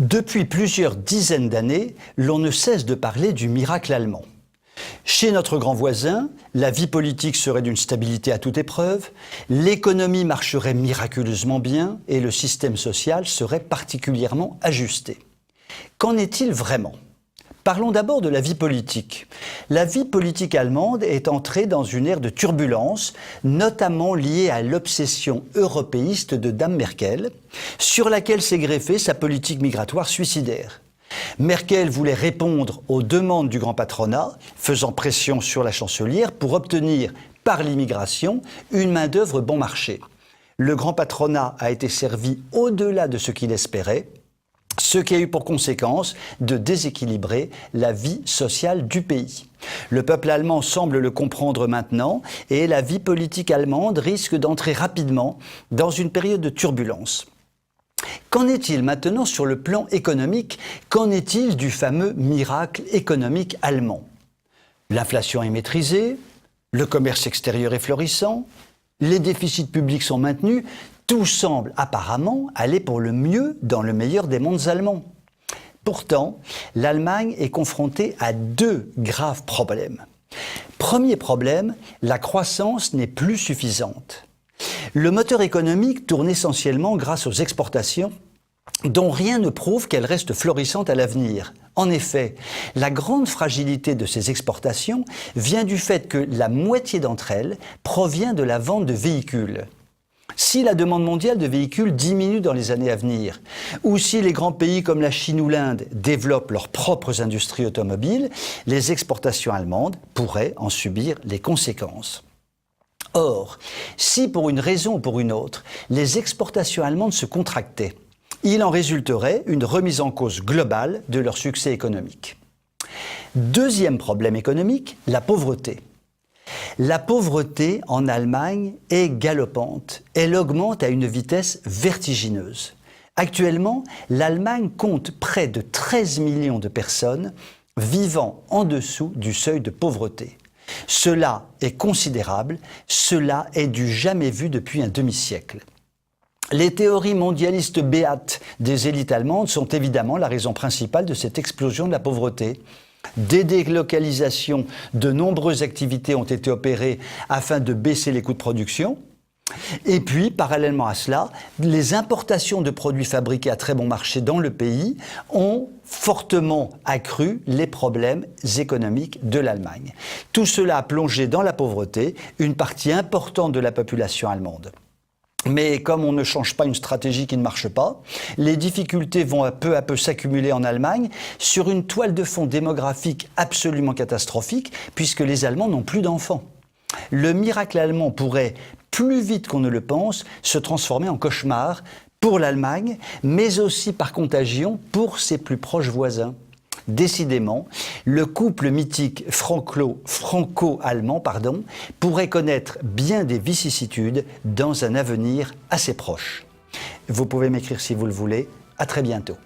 Depuis plusieurs dizaines d'années, l'on ne cesse de parler du miracle allemand. Chez notre grand voisin, la vie politique serait d'une stabilité à toute épreuve, l'économie marcherait miraculeusement bien et le système social serait particulièrement ajusté. Qu'en est-il vraiment ? Parlons d'abord de la vie politique. La vie politique allemande est entrée dans une ère de turbulence, notamment liée à l'obsession européiste de Dame Merkel, sur laquelle s'est greffée sa politique migratoire suicidaire. Merkel voulait répondre aux demandes du grand patronat, faisant pression sur la chancelière pour obtenir, par l'immigration, une main-d'œuvre bon marché. Le grand patronat a été servi au-delà de ce qu'il espérait, ce qui a eu pour conséquence de déséquilibrer la vie sociale du pays. Le peuple allemand semble le comprendre maintenant et la vie politique allemande risque d'entrer rapidement dans une période de turbulence. Qu'en est-il maintenant sur le plan économique? Qu'en est-il du fameux miracle économique allemand? L'inflation est maîtrisée, le commerce extérieur est florissant, les déficits publics sont maintenus, tout semble apparemment aller pour le mieux dans le meilleur des mondes allemands. Pourtant, l'Allemagne est confrontée à deux graves problèmes. Premier problème, la croissance n'est plus suffisante. Le moteur économique tourne essentiellement grâce aux exportations, dont rien ne prouve qu'elles restent florissantes à l'avenir. En effet, la grande fragilité de ces exportations vient du fait que la moitié d'entre elles provient de la vente de véhicules. Si la demande mondiale de véhicules diminue dans les années à venir, ou si les grands pays comme la Chine ou l'Inde développent leurs propres industries automobiles, les exportations allemandes pourraient en subir les conséquences. Or, si pour une raison ou pour une autre, les exportations allemandes se contractaient, il en résulterait une remise en cause globale de leur succès économique. Deuxième problème économique, la pauvreté. La pauvreté en Allemagne est galopante. Elle augmente à une vitesse vertigineuse. Actuellement, l'Allemagne compte près de 13 millions de personnes vivant en dessous du seuil de pauvreté. Cela est considérable, cela est du jamais vu depuis un demi-siècle. Les théories mondialistes béates des élites allemandes sont évidemment la raison principale de cette explosion de la pauvreté. Des délocalisations de nombreuses activités ont été opérées afin de baisser les coûts de production. Et puis, parallèlement à cela, les importations de produits fabriqués à très bon marché dans le pays ont fortement accru les problèmes économiques de l'Allemagne. Tout cela a plongé dans la pauvreté une partie importante de la population allemande. Mais comme on ne change pas une stratégie qui ne marche pas, les difficultés vont peu à peu s'accumuler en Allemagne sur une toile de fond démographique absolument catastrophique puisque les Allemands n'ont plus d'enfants. Le miracle allemand pourrait, plus vite qu'on ne le pense, se transformer en cauchemar pour l'Allemagne, mais aussi par contagion pour ses plus proches voisins. Décidément, le couple mythique franco-allemand pourrait connaître bien des vicissitudes dans un avenir assez proche. Vous pouvez m'écrire si vous le voulez. À très bientôt.